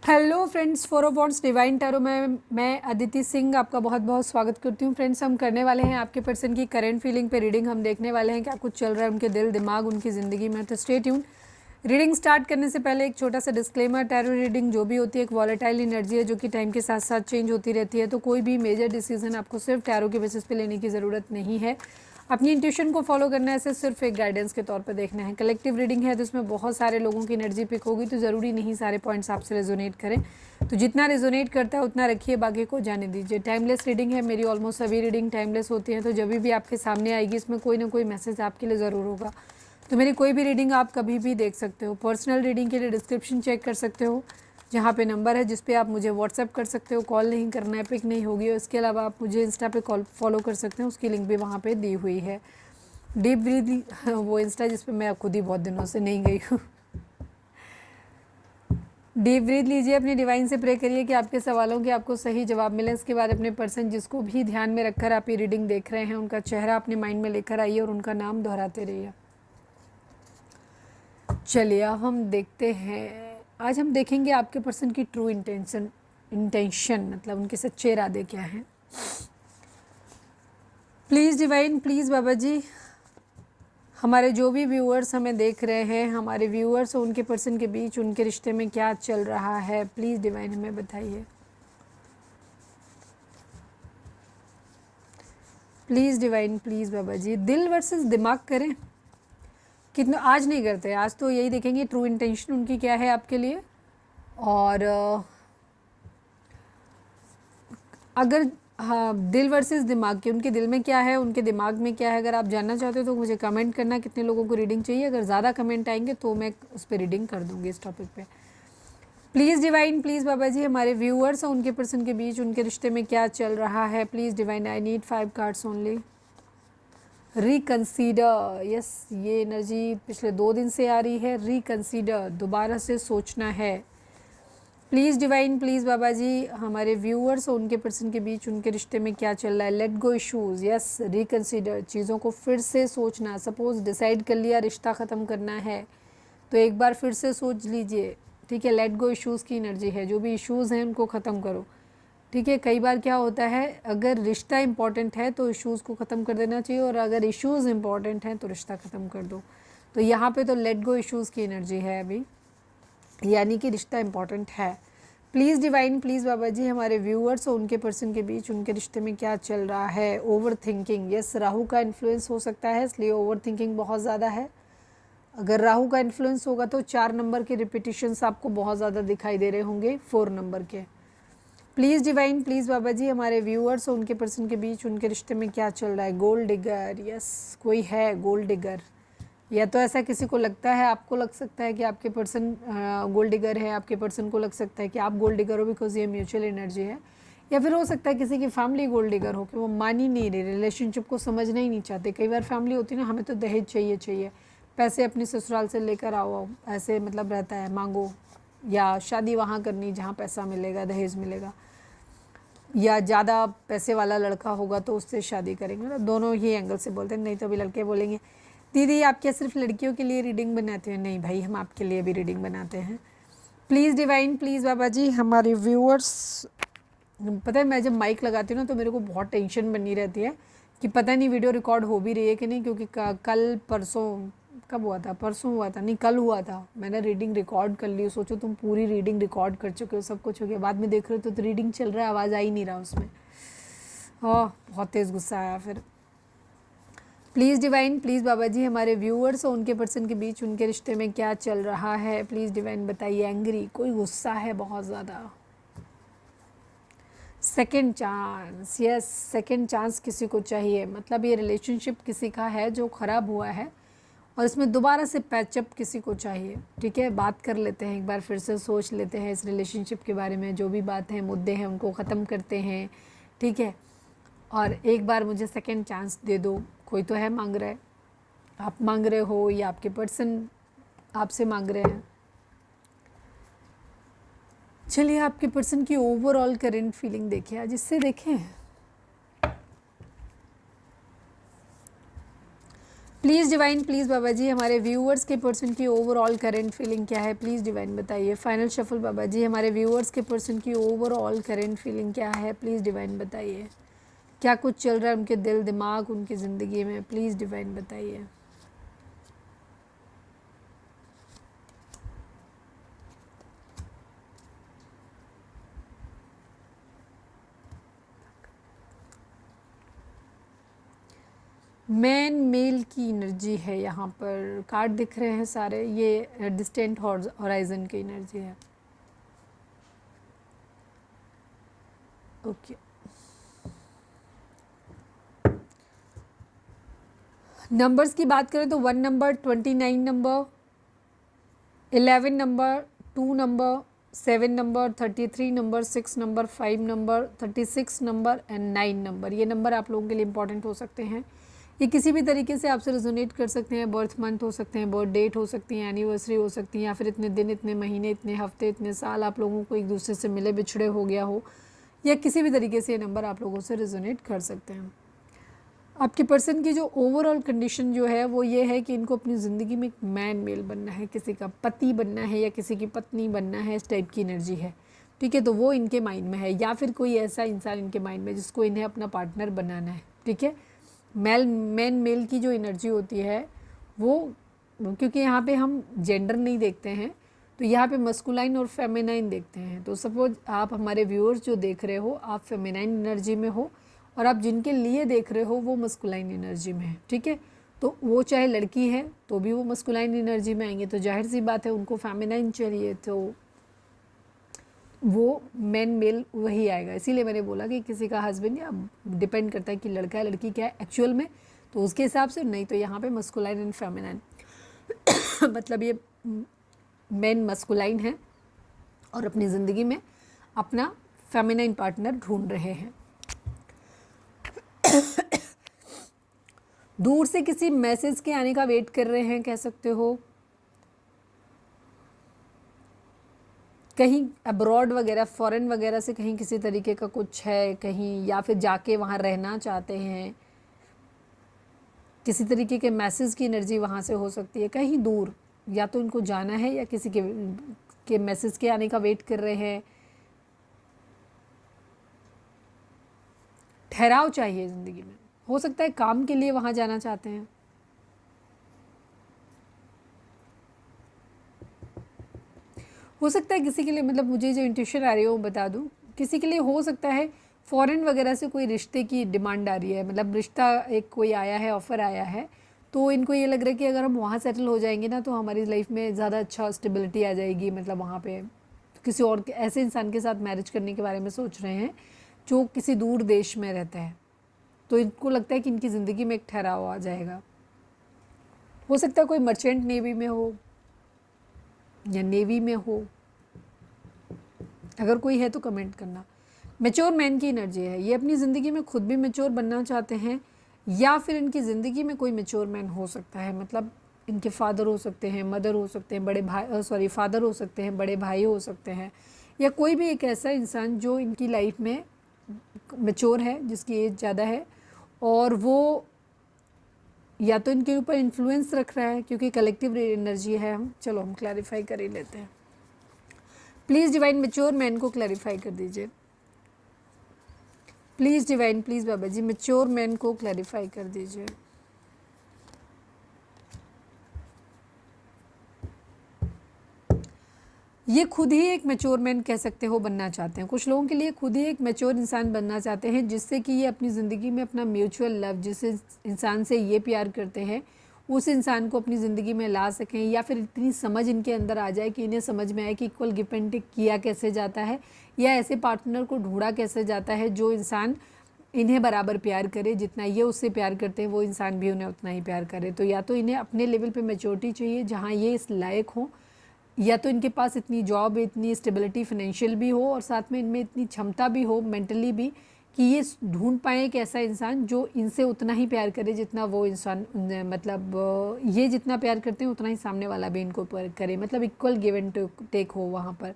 Hello friends, four of wands divine tarot में मैं अदिति सिंह आपका बहुत बहुत स्वागत करती हूँ। फ्रेंड्स, हम करने वाले हैं आपके पर्सन की करंट फीलिंग पे रीडिंग। हम देखने वाले हैं क्या कुछ चल रहा है उनके दिल दिमाग उनकी ज़िंदगी में। तो स्टे ट्यून। रीडिंग स्टार्ट करने से पहले एक छोटा सा डिस्क्लेमर, टैरो रीडिंग जो भी होती है एक वॉलेटाइल एनर्जी है जो कि टाइम के साथ साथ चेंज होती रहती है। तो कोई भी मेजर डिसीजन आपको सिर्फ टैरो के बेसिस पे लेने की ज़रूरत नहीं है। अपनी इंट्यूशन को फॉलो करना है, इसे सिर्फ एक गाइडेंस के तौर पे देखना है। कलेक्टिव रीडिंग है तो इसमें बहुत सारे लोगों की एनर्जी पिक होगी, तो ज़रूरी नहीं सारे पॉइंट्स आपसे रेजोनेट करें। तो जितना रेजोनेट करता है उतना रखिए, बाकी को जाने दीजिए। टाइमलेस रीडिंग है, मेरी ऑलमोस्ट सभी रीडिंग टाइमलेस होती हैं। तो जब भी आपके सामने आएगी इसमें कोई ना कोई मैसेज आपके लिए ज़रूर होगा। तो मेरी कोई भी रीडिंग आप कभी भी देख सकते हो। पर्सनल रीडिंग के लिए डिस्क्रिप्शन चेक कर सकते हो, जहाँ पे नंबर है जिस पे आप मुझे व्हाट्सएप कर सकते हो। कॉल नहीं करना है, पिक नहीं होगी। और इसके अलावा आप मुझे इंस्टा पे कॉल फॉलो कर सकते हैं, उसकी लिंक भी वहाँ पे दी हुई है। डीप ब्रीथ, वो इंस्टा जिस पे मैं खुद ही बहुत दिनों से नहीं गई हूँ। डीप ब्रीथ लीजिए, अपनी डिवाइन से प्रे करिए कि आपके सवालों के आपको सही जवाब मिले। इसके बाद अपने पर्सन जिसको भी ध्यान में रखकर आप ये रीडिंग देख रहे हैं उनका चेहरा अपने माइंड में लेकर आइए और उनका नाम दोहराते रहिए। चलिए अब हम देखते हैं, आज हम देखेंगे आपके पर्सन की ट्रू इंटेंशन मतलब उनके सच्चे इरादे क्या हैं। प्लीज़ डिवाइन, प्लीज़ बाबा जी, हमारे जो भी व्यूअर्स हमें देख रहे हैं, हमारे व्यूअर्स और उनके पर्सन के बीच उनके रिश्ते में क्या चल रहा है, प्लीज़ डिवाइन हमें बताइए। प्लीज़ डिवाइन, प्लीज़ बाबा जी। दिल वर्सेस दिमाग करें, कितना आज नहीं करते, आज तो यही देखेंगे ट्रू इंटेंशन उनकी क्या है आपके लिए। और अगर हाँ, दिल वर्सेस दिमाग की, उनके दिल में क्या है उनके दिमाग में क्या है, अगर आप जानना चाहते हो तो मुझे कमेंट करना कितने लोगों को रीडिंग चाहिए। अगर ज़्यादा कमेंट आएंगे तो मैं उस पर रीडिंग कर दूँगी इस टॉपिक पे। प्लीज़ डिवाइन, प्लीज़ बाबा जी, हमारे व्यूअर्स और उनके पर्सन के बीच उनके रिश्ते में क्या चल रहा है। Please divine, I need 5 cards only. Reconsider, yes, ये एनर्जी पिछले 2 दिन से आ रही है। रिकन्सीडर, दोबारा से सोचना है। प्लीज़ डिवाइन, प्लीज़ बाबा जी, हमारे व्यूअर्स और उनके पर्सन के बीच उनके रिश्ते में क्या चल रहा है। लेट गो इश्यूज़, यस, रिकन्सीडर, चीज़ों को फिर से सोचना। सपोज़ डिसाइड कर लिया रिश्ता ख़त्म करना है तो एक बार फिर से सोच लीजिए, ठीक है। लेट गो इश्यूज़ की एनर्जी है, जो भी इश्यूज़ हैं उनको ख़त्म करो, ठीक है। कई बार क्या होता है, अगर रिश्ता इंपॉर्टेंट है तो इश्यूज़ को ख़त्म कर देना चाहिए, और अगर इश्यूज़ इंपॉर्टेंट हैं तो रिश्ता ख़त्म कर दो। तो यहाँ पे तो लेट गो इश्यूज़ की एनर्जी है अभी, यानी कि रिश्ता इंपॉर्टेंट है। प्लीज़ डिवाइन, प्लीज़ बाबा जी, हमारे व्यूअर्स और उनके पर्सन के बीच उनके रिश्ते में क्या चल रहा है। ओवर थिंकिंग, यस, राहु का इन्फ्लुएंस हो सकता है, इसलिए ओवर थिंकिंग बहुत ज़्यादा है। अगर राहु का इन्फ्लुएंस होगा तो 4 नंबर के रिपीटिशंस आपको बहुत ज़्यादा दिखाई दे रहे होंगे 4 नंबर के। प्लीज़ डिवाइन, प्लीज़ बाबा जी, हमारे व्यूअर्स और उनके पर्सन के बीच उनके रिश्ते में क्या चल रहा है। गोल्ड डिगर, यस, कोई है गोल्ड डिगर, या तो ऐसा किसी को लगता है, आपको लग सकता है कि आपके पर्सन गोल्ड डिगर है, आपके पर्सन को लग सकता है कि आप गोल्ड डिगर हो, बिकॉज ये म्यूचुअल एनर्जी है। या फिर हो सकता है किसी की फैमिली गोल्ड डिगर हो कि वो मान ही नहीं रही, रिलेशनशिप को समझना ही नहीं चाहते। कई बार फैमिली होती है ना, हमें तो दहेज चाहिए चाहिए, पैसे अपने ससुराल से लेकर आओ, ऐसे मतलब रहता है, मांगो, या शादी वहाँ करनी जहाँ पैसा मिलेगा, दहेज मिलेगा, या ज़्यादा पैसे वाला लड़का होगा तो उससे शादी करेंगे ना। दोनों ही एंगल से बोलते हैं। नहीं तो अभी लड़के बोलेंगे दीदी आप क्या सिर्फ लड़कियों के लिए रीडिंग बनाते हैं। नहीं भाई, हम आपके लिए भी रीडिंग बनाते हैं। प्लीज़ डिवाइन, प्लीज़ बाबा जी, हमारे व्यूअर्स, पता है मैं जब माइक लगाती हूँ ना तो मेरे को बहुत टेंशन बनी रहती है कि पता नहीं वीडियो रिकॉर्ड हो भी रही है कि नहीं, क्योंकि कल परसों, कब हुआ था, परसों हुआ था, नहीं कल हुआ था, मैंने रीडिंग रिकॉर्ड कर ली। सोचो तुम पूरी रीडिंग रिकॉर्ड कर चुके हो, सब कुछ हो गया, बाद में देख रहे हो तो रीडिंग चल रहा है, आवाज़ आ ही नहीं रहा उसमें। हाँ, बहुत तेज़ गुस्सा आया फिर। प्लीज़ डिवाइन, प्लीज़ बाबा जी, हमारे व्यूअर्स और उनके पर्सन के बीच उनके रिश्ते में क्या चल रहा है। प्लीज़ डिवाइन बताइए। एंग्री, कोई गुस्सा है बहुत ज़्यादा। Second chance, yes, second chance किसी को चाहिए, मतलब ये रिलेशनशिप किसी का है जो ख़राब हुआ है और इसमें दोबारा से पैचअप किसी को चाहिए, ठीक है। बात कर लेते हैं, एक बार फिर से सोच लेते हैं इस रिलेशनशिप के बारे में, जो भी बात है, मुद्दे हैं, उनको ख़त्म करते हैं, ठीक है। और एक बार मुझे सेकंड चांस दे दो। कोई तो है मांग रहा है, आप मांग रहे हो या आपके पर्सन आपसे मांग रहे हैं। चलिए आपके पर्सन की ओवरऑल करंट फीलिंग देखिए आज, इससे देखें। प्लीज़ डिवाइन, प्लीज़ बाबा जी हमारे व्यूअर्स के पर्सन की ओवरऑल करंट फीलिंग क्या है, प्लीज़ डिवाइन बताइए। फाइनल शफल बाबा जी हमारे व्यूअर्स के पर्सन की ओवरऑल करंट फीलिंग क्या है, प्लीज़ डिवाइन बताइए। क्या कुछ चल रहा है उनके दिल दिमाग उनकी ज़िंदगी में, प्लीज़ डिवाइन बताइए। मैन मेल की एनर्जी है, यहाँ पर कार्ड दिख रहे हैं सारे, ये डिस्टेंट हॉराइजन की एनर्जी है। ओके, नंबर्स की बात करें तो 1 number, 29 number, 11 number, 2 number, 7 number, 33 number, 6 number, 5 number, 36 number and 9 number. ये नंबर आप लोगों के लिए इंपॉर्टेंट हो सकते हैं। ये किसी भी तरीके से आपसे रेजोनेट कर सकते हैं। बर्थ मंथ हो सकते हैं, बर्थ डेट हो सकती है, एनिवर्सरी हो सकती है, या फिर इतने दिन, इतने महीने, इतने हफ्ते, इतने साल आप लोगों को एक दूसरे से मिले बिछड़े हो गया हो, या किसी भी तरीके से ये नंबर आप लोगों से रेजोनेट कर सकते हैं। आपके पर्सन की जो ओवरऑल कंडीशन जो है वो ये है कि इनको अपनी ज़िंदगी में एक मैन मेल बनना है, किसी का पति बनना है या किसी की पत्नी बनना है, इस टाइप की एनर्जी है। ठीक है, तो वो इनके माइंड में है, या फिर कोई ऐसा इंसान इनके माइंड में जिसको इन्हें अपना पार्टनर बनाना है। ठीक है, मैन मेल की जो एनर्जी होती है वो, क्योंकि यहाँ पे हम जेंडर नहीं देखते हैं, तो यहाँ पे मस्कुलाइन और फेमिनाइन देखते हैं। तो सपोज आप हमारे व्यूअर्स जो देख रहे हो आप फेमिनाइन एनर्जी में हो, और आप जिनके लिए देख रहे हो वो मस्कुलाइन एनर्जी में है। ठीक है, तो वो चाहे लड़की है तो भी वो मस्कुलाइन एनर्जी में आएंगे, तो जाहिर सी बात है उनको फेमिनाइन चाहिए, तो वो मैन मेल वही आएगा। इसीलिए मैंने बोला कि किसी का हस्बैंड, या डिपेंड करता है कि लड़का है लड़की क्या है एक्चुअल में, तो उसके हिसाब से। नहीं तो यहाँ पे मस्कुलाइन एंड फेमिनाइन मतलब ये मैन मस्कुलाइन है और अपनी ज़िंदगी में अपना फेमिनाइन पार्टनर ढूंढ रहे हैं। दूर से किसी मैसेज के आने का वेट कर रहे हैं, कह सकते हो। कहीं अब्रॉड वगैरह, फॉरेन वगैरह से कहीं किसी तरीके का कुछ है कहीं, या फिर जाके वहाँ रहना चाहते हैं, किसी तरीके के मैसेज की एनर्जी वहाँ से हो सकती है। कहीं दूर या तो इनको जाना है या किसी के मैसेज के आने का वेट कर रहे हैं। ठहराव चाहिए ज़िंदगी में, हो सकता है काम के लिए वहाँ जाना चाहते हैं। हो सकता है किसी के लिए, मतलब मुझे जो इंट्यूशन आ रही है वो बता दूँ, किसी के लिए हो सकता है फॉरेन वगैरह से कोई रिश्ते की डिमांड आ रही है, मतलब रिश्ता एक कोई आया है, ऑफ़र आया है, तो इनको ये लग रहा है कि अगर हम वहाँ सेटल हो जाएंगे ना तो हमारी लाइफ में ज़्यादा अच्छा स्टेबिलिटी आ जाएगी, मतलब वहाँ पे तो किसी और ऐसे इंसान के साथ मैरिज करने के बारे में सोच रहे हैं जो किसी दूर देश में रहता है। तो इनको लगता है कि इनकी ज़िंदगी में एक ठहराव आ जाएगा। हो सकता है कोई मर्चेंट नेवी में हो या नेवी में हो, अगर कोई है तो कमेंट करना। मैच्योर मैन की एनर्जी है, ये अपनी ज़िंदगी में खुद भी मैच्योर बनना चाहते हैं, या फिर इनकी ज़िंदगी में कोई मैच्योर मैन हो सकता है, मतलब इनके फादर हो सकते हैं, मदर हो सकते हैं, बड़े भाई फादर हो सकते हैं, बड़े भाई हो सकते हैं, या कोई भी एक ऐसा इंसान जो इनकी लाइफ में मैच्योर है, जिसकी एज ज़्यादा है, और वो या तो इनके ऊपर इन्फ्लुएंस रख रहा है, क्योंकि कलेक्टिव एनर्जी है। हम क्लैरिफाई कर ही लेते हैं। प्लीज़ डिवाइन मैच्योर मैन को क्लैरिफाई कर दीजिए। Please divine, please Baba ji mature man को क्लैरिफाई कर दीजिए। ये खुद ही एक मैच्योर मैन कह सकते हो बनना चाहते हैं। कुछ लोगों के लिए खुद ही एक मैच्योर इंसान बनना चाहते हैं, जिससे कि ये अपनी ज़िंदगी में अपना म्यूचुअल लव, जिस इंसान से ये प्यार करते हैं उस इंसान को अपनी ज़िंदगी में ला सकें, या फिर इतनी समझ इनके अंदर आ जाए कि इन्हें समझ में आए कि इक्वल गिव एंड टेक किया कैसे जाता है, या ऐसे पार्टनर को ढूंढा कैसे जाता है जो इंसान इन्हें बराबर प्यार करे, जितना ये उससे प्यार करते हैं वो इंसान भी उन्हें उतना ही प्यार करे। तो या तो इन्हें अपने लेवल पे मैच्योरिटी चाहिए जहाँ ये इस लायक हों, या तो इनके पास इतनी जॉब, इतनी स्टेबिलिटी फाइनेंशियल भी हो, और साथ में इनमें इतनी क्षमता भी हो मेंटली भी, कि ये ढूंढ पाए एक ऐसा इंसान जो इनसे उतना ही प्यार करे जितना वो इंसान, मतलब ये जितना प्यार करते हैं उतना ही सामने वाला भी इनको करे, मतलब इक्वल गिव एंड टेक हो वहाँ पर।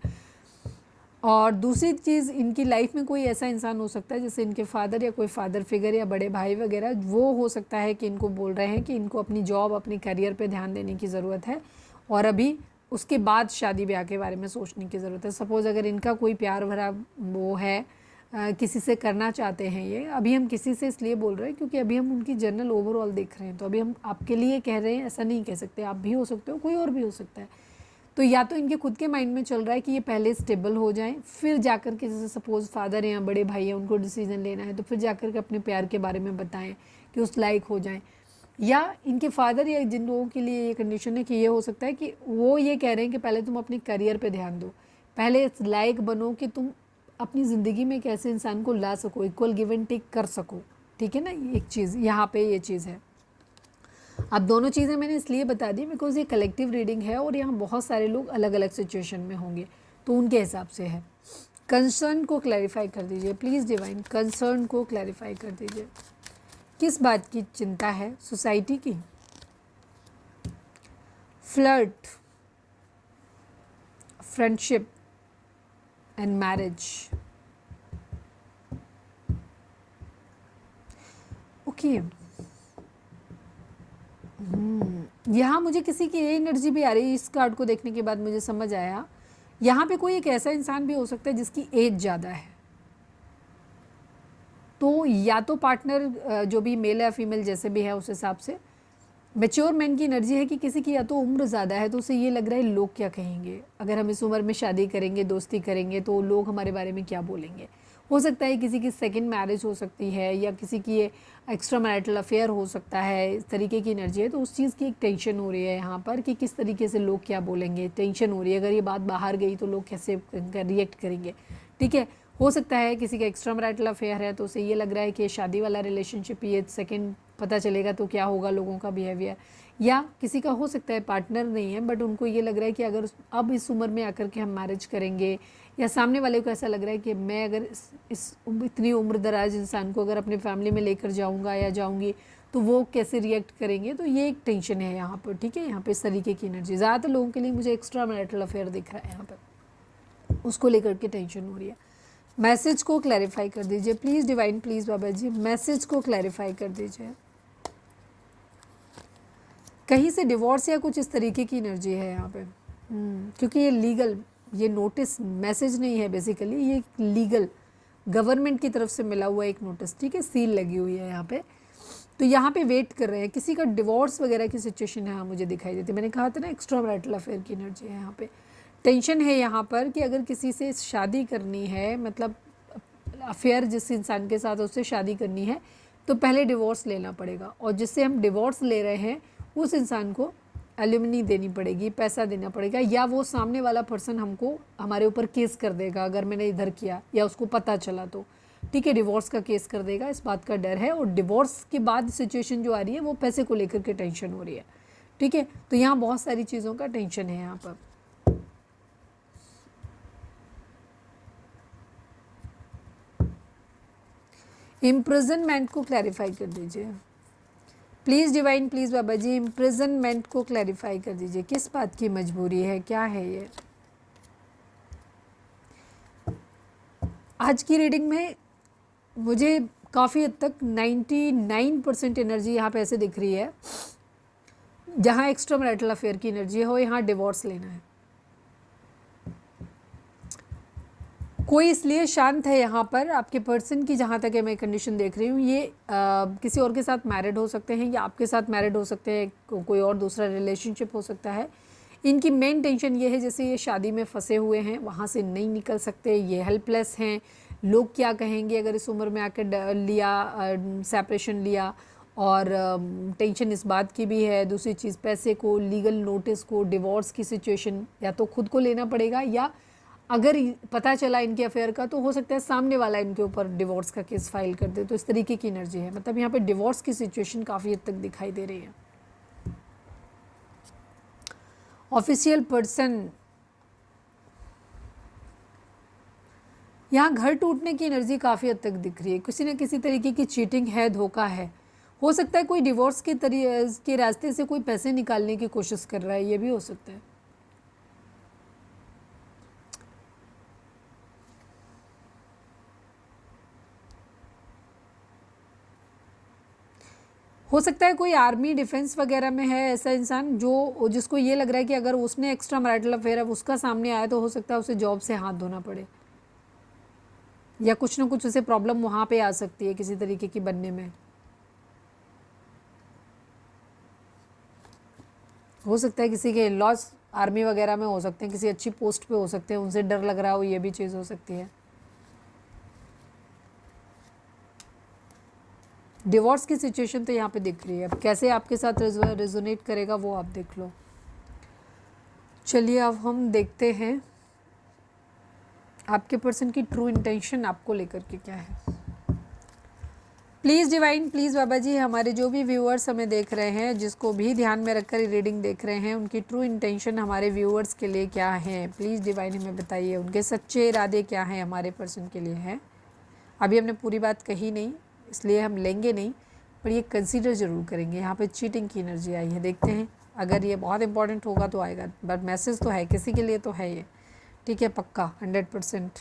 और दूसरी चीज़, इनकी लाइफ में कोई ऐसा इंसान हो सकता है जैसे इनके फादर या कोई फादर फिगर या बड़े भाई वगैरह, वो हो सकता है कि इनको बोल रहे हैं कि इनको अपनी जॉब, अपनी करियर पे ध्यान देने की ज़रूरत है और अभी उसके बाद शादी ब्याह के बारे में सोचने की ज़रूरत है। सपोज़ अगर इनका कोई प्यार भरा वो है, किसी से करना चाहते हैं, ये अभी हम किसी से इसलिए बोल रहे हैं क्योंकि अभी हम उनकी जनरल ओवरऑल देख रहे हैं, तो अभी हम आपके लिए कह रहे हैं, ऐसा नहीं कह सकते, आप भी हो सकते हो, कोई और भी हो सकता है। तो या तो इनके खुद के माइंड में चल रहा है कि ये पहले स्टेबल हो जाएं, फिर जाकर के, जैसे सपोज़ फादर हैं या बड़े भाई हैं, उनको डिसीजन लेना है तो फिर जाकर के अपने प्यार के बारे में बताएं कि उस लायक हो जाएं। या इनके फादर या जिन लोगों के लिए ये कंडीशन है कि ये हो सकता है कि वो ये कह रहे हैं कि पहले तुम अपने करियर पे ध्यान दो, पहले इस लायक बनो कि तुम अपनी ज़िंदगी में एक ऐसे इंसान को ला सको, इक्वल गिव एंड टेक कर सको, ठीक है ना। एक चीज़ यहाँ पे ये चीज़ है। अब दोनों चीज़ें मैंने इसलिए बता दी बिकॉज ये कलेक्टिव रीडिंग है और यहाँ बहुत सारे लोग अलग अलग सिचुएशन में होंगे, तो उनके हिसाब से है। कंसर्न को क्लैरिफाई कर दीजिए प्लीज़ डिवाइन, कंसर्न को क्लैरिफाई कर दीजिए। किस बात की चिंता है? सोसाइटी की, flirt, friendship and marriage. Okay, यहाँ मुझे किसी की ये एनर्जी भी आ रही है, इस कार्ड को देखने के बाद मुझे समझ आया, यहाँ पे कोई एक ऐसा इंसान भी हो सकता है जिसकी एज ज़्यादा है। तो या तो पार्टनर जो भी मेल या फीमेल जैसे भी है उस हिसाब से, मैच्योर मैन की एनर्जी है कि किसी की या तो उम्र ज़्यादा है तो उसे ये लग रहा है लोग क्या कहेंगे, अगर हम इस उम्र में शादी करेंगे, दोस्ती करेंगे तो लोग हमारे बारे में क्या बोलेंगे। हो सकता है किसी की सेकंड मैरिज हो सकती है या किसी की ये एक्स्ट्रा मैरिटल अफेयर हो सकता है, इस तरीके की एनर्जी है। तो उस चीज़ की एक टेंशन हो रही है यहाँ पर कि किस तरीके से लोग क्या बोलेंगे, टेंशन हो रही है, अगर ये बात बाहर गई तो लोग कैसे रिएक्ट करेंगे, ठीक है। हो सकता है किसी का एक्स्ट्रा मैरिटल अफेयर है तो उसे ये लग रहा है कि शादी वाला रिलेशनशिप, ये सेकंड पता चलेगा तो क्या होगा लोगों का बिहेवियर। या किसी का हो सकता है पार्टनर नहीं है बट उनको ये लग रहा है कि अगर अब इस उम्र में आकर के हम मैरिज करेंगे, या सामने वाले को ऐसा लग रहा है कि मैं अगर इतनी उम्र दराज इंसान को अगर अपने फैमिली में लेकर जाऊंगा या जाऊंगी तो वो कैसे रिएक्ट करेंगे, तो ये एक टेंशन है यहाँ पर, ठीक है। यहाँ पे इस तरीके की एनर्जी ज़्यादातर लोगों के लिए मुझे एक्स्ट्रा मैरिटल अफेयर दिख रहा है यहाँ पर, उसको लेकर के टेंशन हो रही है। मैसेज को क्लैरिफाई कर दीजिए please divine, please Baba ji message को क्लैरिफाई कर दीजिए। कहीं से डिवोर्स या कुछ इस तरीके की एनर्जी है यहाँ पे, क्योंकि ये लीगल, ये नोटिस मैसेज नहीं है बेसिकली, ये लीगल गवर्नमेंट की तरफ से मिला हुआ एक नोटिस, ठीक है, सील लगी हुई है यहाँ पे। तो यहाँ पे वेट कर रहे हैं, किसी का डिवोर्स वगैरह की सिचुएशन यहाँ मुझे दिखाई देती है। मैंने कहा था ना एक्स्ट्रा मैरिटल अफेयर की एनर्जी है यहाँ पे। टेंशन है यहाँ पर कि अगर किसी से शादी करनी है, मतलब अफेयर जिस इंसान के साथ उससे शादी करनी है तो पहले डिवोर्स लेना पड़ेगा, और जिससे हम डिवोर्स ले रहे हैं उस इंसान को एल्यूमिनी देनी पड़ेगी, पैसा देना पड़ेगा, या वो सामने वाला पर्सन हमको हमारे ऊपर केस कर देगा अगर मैंने इधर किया या उसको पता चला तो, ठीक है, डिवोर्स का केस कर देगा, इस बात का डर है। और डिवोर्स के बाद सिचुएशन जो आ रही है वो पैसे को लेकर के टेंशन हो रही है, ठीक है। तो यहाँ बहुत सारी चीज़ों का टेंशन है यहाँ पर। इम्प्रिजनमेंट को क्लैरिफाई कर दीजिए please divine, please Baba ji imprisonment को क्लैरिफाई कर दीजिए। किस बात की मजबूरी है, क्या है ये? आज की रीडिंग में मुझे काफ़ी हद तक 99% एनर्जी यहाँ पे ऐसे दिख रही है, जहाँ एक्स्ट्रा मैरिटल अफेयर की एनर्जी हो, यहाँ डिवोर्स लेना है। कोई इसलिए शांत है यहाँ पर, आपके पर्सन की जहाँ तक है मैं कंडीशन देख रही हूँ, ये किसी और के साथ मैरिड हो सकते हैं या आपके साथ मैरिड हो सकते हैं, कोई और दूसरा रिलेशनशिप हो सकता है। इनकी मेन टेंशन ये है जैसे ये शादी में फंसे हुए हैं, वहाँ से नहीं निकल सकते, ये हेल्पलेस हैं, लोग क्या कहेंगे अगर इस उम्र में आकर लिया सेपरेशन लिया। और टेंशन इस बात की भी है, दूसरी चीज़ पैसे को, लीगल नोटिस को, डिवोर्स की सिचुएशन या तो खुद को लेना पड़ेगा, या अगर पता चला इनके अफेयर का तो हो सकता है सामने वाला इनके ऊपर डिवोर्स का केस फाइल कर दे। तो इस तरीके की एनर्जी है, मतलब यहाँ पे डिवोर्स की सिचुएशन काफ़ी हद तक दिखाई दे रही है। ऑफिशियल पर्सन, यहाँ घर टूटने की एनर्जी काफ़ी हद तक दिख रही है, किसी न किसी तरीके की चीटिंग है, धोखा है। हो सकता है कोई डिवोर्स के रास्ते से कोई पैसे निकालने की कोशिश कर रहा है, ये भी हो सकता है। हो सकता है कोई आर्मी डिफेंस वगैरह में है ऐसा इंसान जो जिसको ये लग रहा है कि अगर उसने एक्स्ट्रा मैरिटल अफेयर है उसका सामने आया तो हो सकता है उसे जॉब से हाथ धोना पड़े, या कुछ ना कुछ उसे प्रॉब्लम वहाँ पे आ सकती है किसी तरीके की बनने में। हो सकता है किसी के लॉस आर्मी वगैरह में हो सकते हैं, किसी अच्छी पोस्ट पे हो सकते हैं, उनसे डर लग रहा हो, ये भी चीज़ हो सकती है। डिवोर्स की सिचुएशन तो यहाँ पे दिख रही है, अब कैसे आपके साथ रेजोनेट करेगा वो आप देख लो। चलिए अब हम देखते हैं आपके पर्सन की ट्रू इंटेंशन आपको लेकर के क्या है। प्लीज़ डिवाइन, प्लीज़ बाबा जी, हमारे जो भी व्यूअर्स हमें देख रहे हैं, जिसको भी ध्यान में रखकर रीडिंग देख रहे हैं, उनकी ट्रू इंटेंशन हमारे व्यूअर्स के लिए क्या है, प्लीज़ डिवाइन हमें बताइए। उनके सच्चे इरादे क्या हैं हमारे पर्सन के लिए हैं। अभी हमने पूरी बात कही नहीं इसलिए हम लेंगे नहीं, पर ये कंसीडर ज़रूर करेंगे। यहाँ पे चीटिंग की एनर्जी आई है, देखते हैं अगर ये बहुत इंपॉर्टेंट होगा तो आएगा, बट मैसेज तो है किसी के लिए तो है ये, ठीक है, पक्का 100%।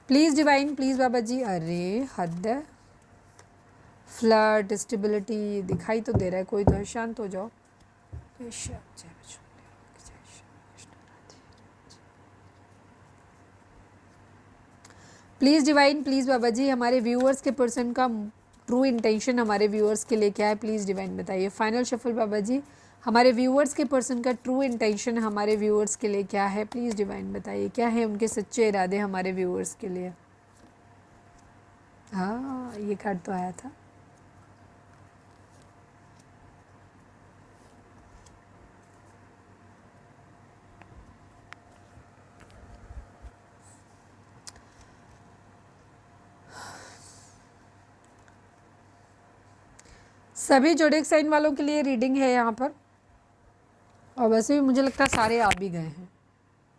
प्लीज़ डिवाइन, प्लीज़ बाबा जी। अरे हद है, फ्लड स्टेबिलिटी दिखाई तो दे रहा है, कोई तो है, शांत हो जाओ। प्लीज़ डिवाइन, प्लीज़ बाबा जी, हमारे व्यूअर्स के पर्सन का ट्रू इंटेंशन हमारे व्यूअर्स के लिए क्या है, प्लीज़ डिवाइन बताइए। फाइनल शफल बाबा जी, हमारे व्यूअर्स के पर्सन का ट्रू इंटेंशन हमारे व्यूअर्स के लिए क्या है, प्लीज़ डिवाइन बताइए। क्या है उनके सच्चे इरादे हमारे व्यूअर्स के लिए। हाँ, ये कार्ड तो आया था। सभी जोडिएक साइन वालों के लिए रीडिंग है यहाँ पर, और वैसे भी मुझे लगता है सारे आ भी गए हैं,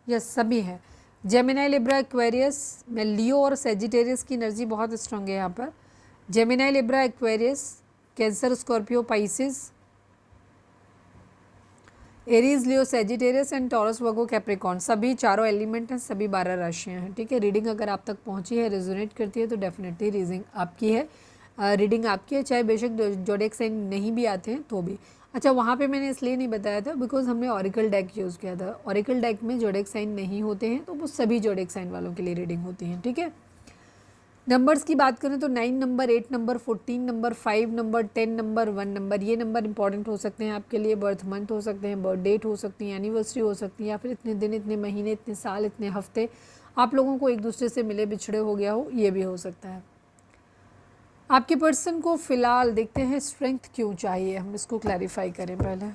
यस सभी हैं। जेमिनाई, लिब्रा, एक्वेरियस में लियो और सेजिटेरियस की एनर्जी बहुत स्ट्रांग है यहाँ पर। Gemini, Libra, Aquarius, cancer, Scorpio, Pisces, Aries, Leo, Sagittarius and taurus, Virgo, Capricorn, सभी चारों एलिमेंट हैं, सभी 12 राशियाँ हैं, ठीक है। रीडिंग अगर आप तक पहुँची है, रेजोनेट करती है तो डेफिनेटली रीडिंग आपकी है, रीडिंग आपकी है, चाहे बेशक जोडिएक साइन नहीं भी आते हैं तो भी। अच्छा, वहाँ पे मैंने इसलिए नहीं बताया था बिकॉज हमने ऑरिकल डेक यूज़ किया था, ऑरिकल डेक में जोडिएक साइन नहीं होते हैं तो वो सभी जोडिएक साइन वालों के लिए रीडिंग होती हैं, ठीक है। नंबर्स की बात करें तो 9 number, 8 number, 14 number, 5 number, 10 number, 1 number, ये नंबर इंपॉर्टेंट हो सकते हैं आपके लिए। बर्थ मंथ हो सकते हैं, बर्थ डेट हो सकती है, एनिवर्सरी हो सकती है, या फिर इतने दिन, इतने महीने, इतने साल, इतने हफ्ते आप लोगों को एक दूसरे से मिले बिछड़े हो गया हो, ये भी हो सकता है। आपके पर्सन को फ़िलहाल देखते हैं स्ट्रेंथ क्यों चाहिए, हम इसको क्लैरिफाई करें पहले।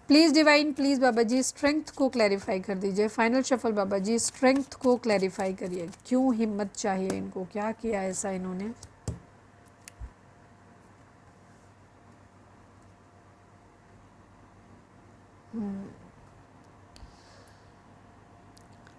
Please divine, please Baba ji, strength को क्लैरिफाई कर दीजिए। Final shuffle Baba ji, strength को क्लैरिफाई करिए, क्यों हिम्मत चाहिए इनको, क्या किया ऐसा इन्होंने।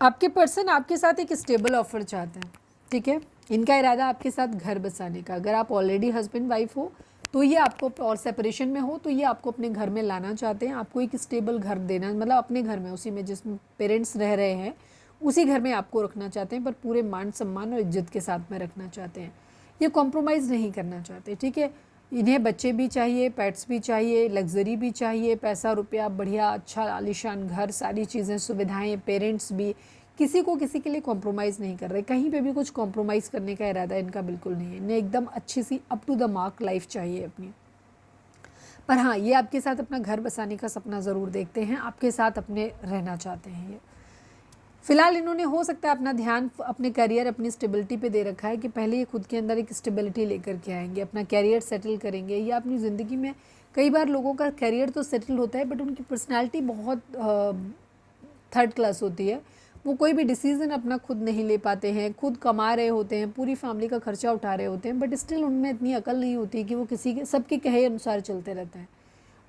आपके पर्सन आपके साथ एक स्टेबल ऑफर चाहते हैं, ठीक है। इनका इरादा आपके साथ घर बसाने का, अगर आप ऑलरेडी हस्बैंड वाइफ हो तो ये आपको, और सेपरेशन में हो तो ये आपको अपने घर में लाना चाहते हैं, आपको एक स्टेबल घर देना, मतलब अपने घर में, उसी में जिसमें पेरेंट्स रह रहे हैं उसी घर में आपको रखना चाहते हैं, पर पूरे मान सम्मान और इज्जत के साथ में रखना चाहते हैं। ये कॉम्प्रोमाइज़ नहीं करना चाहते, ठीक है। इन्हें बच्चे भी चाहिए, पेट्स भी चाहिए, लग्जरी भी चाहिए, पैसा रुपया बढ़िया अच्छा आलीशान घर, सारी चीज़ें सुविधाएं, पेरेंट्स भी, किसी को किसी के लिए कॉम्प्रोमाइज़ नहीं कर रहे, कहीं पे भी कुछ कॉम्प्रोमाइज़ करने का इरादा इनका बिल्कुल नहीं है। इन्हें एकदम अच्छी सी up to the mark life चाहिए अपनी। पर हाँ, ये आपके साथ अपना घर बसाने का सपना ज़रूर देखते हैं, आपके साथ अपने रहना चाहते हैं ये। फ़िलहाल इन्होंने हो सकता है अपना ध्यान अपने करियर, अपनी स्टेबिलिटी पे दे रखा है कि पहले ये खुद के अंदर एक स्टेबिलिटी लेकर के आएंगे, अपना करियर सेटल करेंगे, या अपनी ज़िंदगी में कई बार लोगों का करियर तो सेटल होता है बट उनकी पर्सनैलिटी बहुत थर्ड क्लास होती है। वो कोई भी डिसीज़न अपना खुद नहीं ले पाते हैं, खुद कमा रहे होते हैं, पूरी फैमिली का खर्चा उठा रहे होते हैं, बट स्टिल उनमें इतनी अकल नहीं होती कि वो किसी के, सबके कहे अनुसार चलते रहते हैं।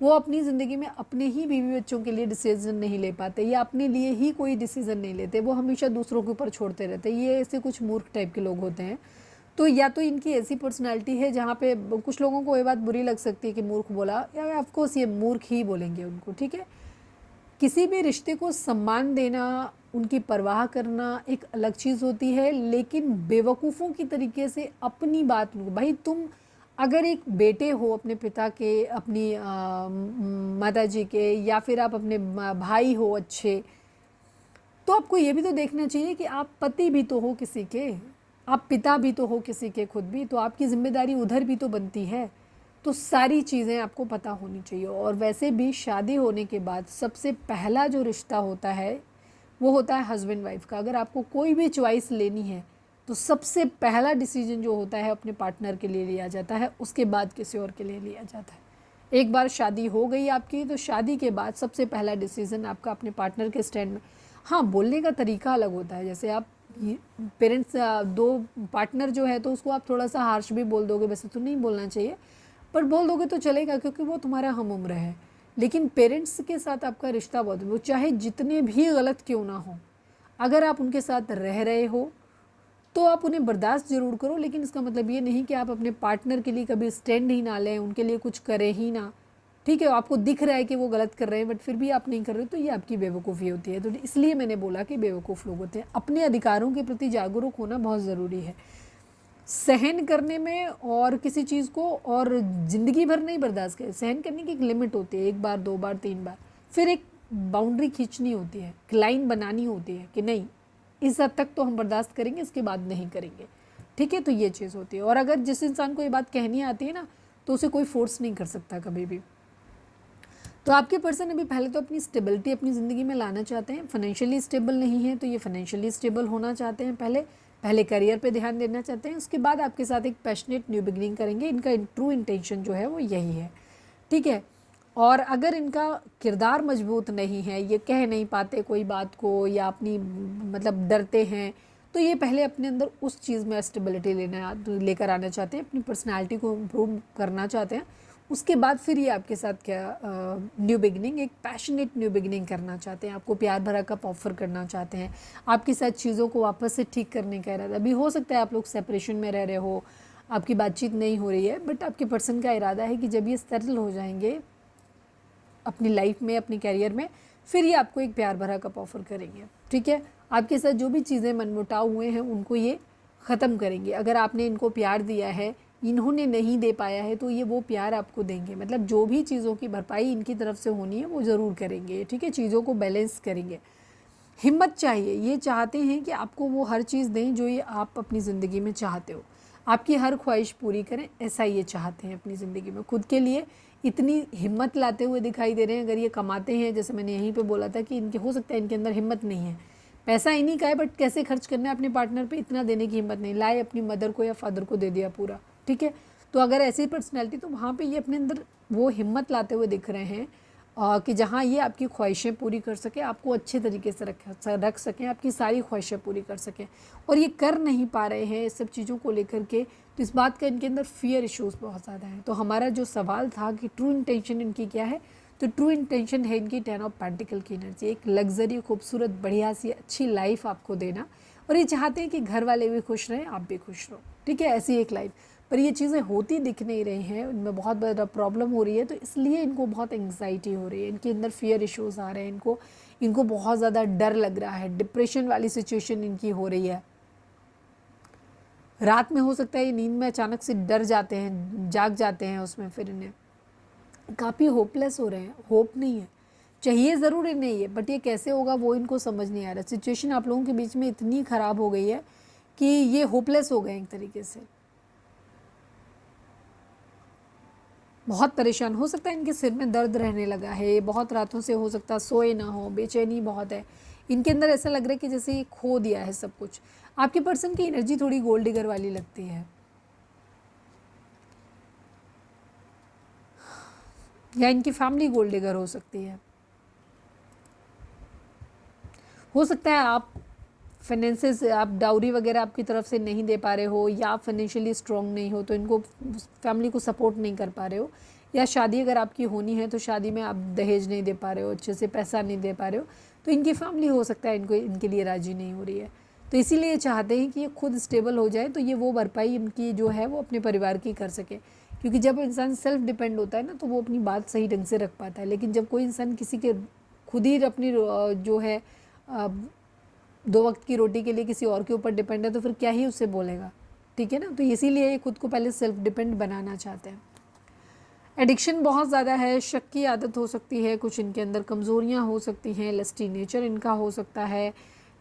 वो अपनी ज़िंदगी में अपने ही बीवी बच्चों के लिए डिसीज़न नहीं ले पाते, या अपने लिए ही कोई डिसीज़न नहीं लेते, वो हमेशा दूसरों के ऊपर छोड़ते रहते हैं। ये ऐसे कुछ मूर्ख टाइप के लोग होते हैं। तो या तो इनकी ऐसी पर्सनालिटी है जहाँ पे कुछ लोगों को ये बात बुरी लग सकती है कि मूर्ख बोला, या ऑफकोर्स ये मूर्ख ही बोलेंगे उनको, ठीक है। किसी भी रिश्ते को सम्मान देना, उनकी परवाह करना एक अलग चीज़ होती है, लेकिन बेवकूफ़ों की तरीके से अपनी बात, भाई तुम अगर एक बेटे हो अपने पिता के, अपनी माता जी के, या फिर आप अपने भाई हो अच्छे, तो आपको ये भी तो देखना चाहिए कि आप पति भी तो हो किसी के, आप पिता भी तो हो किसी के खुद भी, तो आपकी जिम्मेदारी उधर भी तो बनती है। तो सारी चीज़ें आपको पता होनी चाहिए। और वैसे भी शादी होने के बाद सबसे पहला जो रिश्ता होता है वो होता है हस्बैंड वाइफ का। अगर आपको कोई भी चॉइस लेनी है तो सबसे पहला डिसीजन जो होता है अपने पार्टनर के लिए लिया जाता है, उसके बाद किसी और के लिए लिया जाता है। एक बार शादी हो गई आपकी, तो शादी के बाद सबसे पहला डिसीजन आपका अपने पार्टनर के स्टैंड में। हाँ, बोलने का तरीका अलग होता है। जैसे आप पेरेंट्स, दो पार्टनर जो है तो उसको आप थोड़ा सा हार्श भी बोल दोगे, वैसे तो नहीं बोलना चाहिए, पर बोल दोगे तो चलेगा क्योंकि वो तुम्हारा हम उम्र है। लेकिन पेरेंट्स के साथ आपका रिश्ता बहुत, वो चाहे जितने भी गलत क्यों ना हो, अगर आप उनके साथ रह रहे हो तो आप उन्हें बर्दाश्त ज़रूर करो, लेकिन इसका मतलब ये नहीं कि आप अपने पार्टनर के लिए कभी स्टैंड ही ना लें, उनके लिए कुछ करें ही ना। ठीक है, आपको दिख रहा है कि वो गलत कर रहे हैं बट फिर भी आप नहीं कर रहे, तो ये आपकी बेवकूफ़ी होती है। तो इसलिए मैंने बोला कि बेवकूफ़ लोग होते हैं। अपने अधिकारों के प्रति जागरूक होना बहुत ज़रूरी है, सहन करने में और किसी चीज़ को, और ज़िंदगी भर नहीं बर्दाश्त करें। सहन करने की एक लिमिट होती है, एक बार, दो बार, तीन बार, फिर एक बाउंड्री खींचनी होती है, एक लाइन बनानी होती है कि नहीं, इस हद तक तो हम बर्दाश्त करेंगे, इसके बाद नहीं करेंगे। ठीक है, तो ये चीज़ होती है। और अगर जिस इंसान को ये बात कहनी आती है ना, तो उसे कोई फोर्स नहीं कर सकता कभी भी। तो आपके पर्सन अभी पहले तो अपनी स्टेबिलिटी अपनी ज़िंदगी में लाना चाहते हैं, फाइनेंशियली स्टेबल नहीं है तो ये फाइनेंशियली स्टेबल होना चाहते हैं, पहले करियर पे ध्यान देना चाहते हैं, उसके बाद आपके साथ एक पैशनेट न्यू बिगनिंग करेंगे। इनका ट्रू इंटेंशन जो है वो यही है। ठीक है, और अगर इनका किरदार मजबूत नहीं है, ये कह नहीं पाते कोई बात को, या अपनी मतलब डरते हैं, तो ये पहले अपने अंदर उस चीज़ में स्टेबिलिटी लेकर आना चाहते हैं, अपनी पर्सनालिटी को इम्प्रूव करना चाहते हैं। उसके बाद फिर ये आपके साथ क्या न्यू बिगनिंग, एक पैशनेट न्यू बिगनिंग करना चाहते हैं, आपको प्यार भरा कप ऑफर करना चाहते हैं, आपके साथ चीज़ों को वापस से ठीक करने का इरादा। अभी हो सकता है आप लोग सेपरेशन में रह रहे हो, आपकी बातचीत नहीं हो रही है, बट आपके पर्सन का इरादा है कि जब ये सेटल हो जाएंगे अपनी लाइफ में, अपनी कैरियर में, फिर ये आपको एक प्यार भरा कप ऑफर करेंगे। ठीक है, आपके साथ जो भी चीज़ें मनमुटाव हुए हैं उनको ये ख़त्म करेंगे। अगर आपने इनको प्यार दिया है, इन्होंने नहीं दे पाया है, तो ये वो प्यार आपको देंगे। मतलब जो भी चीज़ों की भरपाई इनकी तरफ से होनी है वो ज़रूर करेंगे। ठीक है, चीज़ों को बैलेंस करेंगे। हिम्मत चाहिए, ये चाहते हैं कि आपको वो हर चीज़ दें जो ये आप अपनी ज़िंदगी में चाहते हो, आपकी हर ख्वाहिश पूरी करें, ऐसा ये चाहते हैं अपनी ज़िंदगी में। खुद के लिए इतनी हिम्मत लाते हुए दिखाई दे रहे हैं। अगर ये कमाते हैं, जैसे मैंने यहीं पे बोला था कि इनके, हो सकता है इनके अंदर हिम्मत नहीं है, पैसा इन्हीं का है, बट कैसे खर्च करना है अपने पार्टनर पे, इतना देने की हिम्मत नहीं, लाए अपनी मदर को या फादर को दे दिया पूरा। ठीक है, तो अगर ऐसी पर्सनैलिटी, तो वहाँ पर ये अपने अंदर वो हिम्मत लाते हुए दिख रहे हैं कि जहाँ ये आपकी ख्वाहिशें पूरी कर सके, आपको अच्छे तरीके से रख सकें, आपकी सारी ख्वाहिशें पूरी कर सकें, और ये कर नहीं पा रहे हैं इस सब चीज़ों को लेकर के। तो इस बात का इनके अंदर फियर इश्यूज़ बहुत ज़्यादा है। तो हमारा जो सवाल था कि ट्रू इंटेंशन इनकी क्या है, तो ट्रू इंटेंशन है इनकी 10 ऑफ पेंटिकल की एनर्जी, एक लग्जरी, खूबसूरत, बढ़िया सी अच्छी लाइफ आपको देना, और ये चाहते हैं कि घर वाले भी खुश रहें, आप भी खुश रहो। ठीक है, ऐसी एक लाइफ। पर ये चीज़ें होती दिख नहीं रही हैं, इनमें बहुत बड़ा प्रॉब्लम हो रही है, तो इसलिए इनको बहुत एंग्जाइटी हो रही है, इनके अंदर फियर इश्यूज़ आ रहे हैं, इनको बहुत ज़्यादा डर लग रहा है, डिप्रेशन वाली सिचुएशन इनकी हो रही है। रात में हो सकता है ये नींद में अचानक से डर जाते हैं, जाग जाते हैं, उसमें फिर इन्हें काफ़ी होपलेस हो रहे हैं, होप नहीं है, चाहिए ज़रूर नहीं है, बट ये कैसे होगा वो इनको समझ नहीं आ रहा। सिचुएशन आप लोगों के बीच में इतनी ख़राब हो गई है कि ये होपलेस हो गए एक तरीके से, बहुत परेशान। हो सकता है इनके सिर में दर्द रहने लगा है, बहुत रातों से हो सकता है सोए ना हो, बेचैनी बहुत है इनके अंदर, ऐसा लग रहा है कि जैसे ये खो दिया है सब कुछ। आपके पर्सन की एनर्जी थोड़ी गोल्ड डिगर वाली लगती है, या इनकी फैमिली गोल्ड डिगर हो सकती है। हो सकता है आप फाइनेंसेस, आप डाउरी वगैरह आपकी तरफ से नहीं दे पा रहे हो, या आप फाइनेंशियली स्ट्रॉन्ग नहीं हो तो इनको, फैमिली को सपोर्ट नहीं कर पा रहे हो, या शादी अगर आपकी होनी है तो शादी में आप दहेज नहीं दे पा रहे हो, अच्छे से पैसा नहीं दे पा रहे हो, तो इनकी फैमिली हो सकता है इनको, इनके लिए राज़ी नहीं हो रही है। तो इसीलिए ये चाहते हैं कि ये खुद स्टेबल हो जाए, तो ये वो भरपाई इनकी जो है वो अपने परिवार की कर सके। क्योंकि जब इंसान सेल्फ डिपेंड होता है ना, तो वो अपनी बात सही ढंग से रख पाता है। लेकिन जब कोई इंसान किसी के खुद ही अपनी जो है दो वक्त की रोटी के लिए किसी और के ऊपर डिपेंड है, तो फिर क्या ही उससे बोलेगा। ठीक है ना। तो इसीलिए ये खुद को पहले सेल्फ डिपेंड बनाना चाहते हैं। एडिक्शन बहुत ज़्यादा है, शक की आदत हो सकती है, कुछ इनके अंदर कमज़ोरियाँ हो सकती हैं, लस्टी नेचर इनका हो सकता है,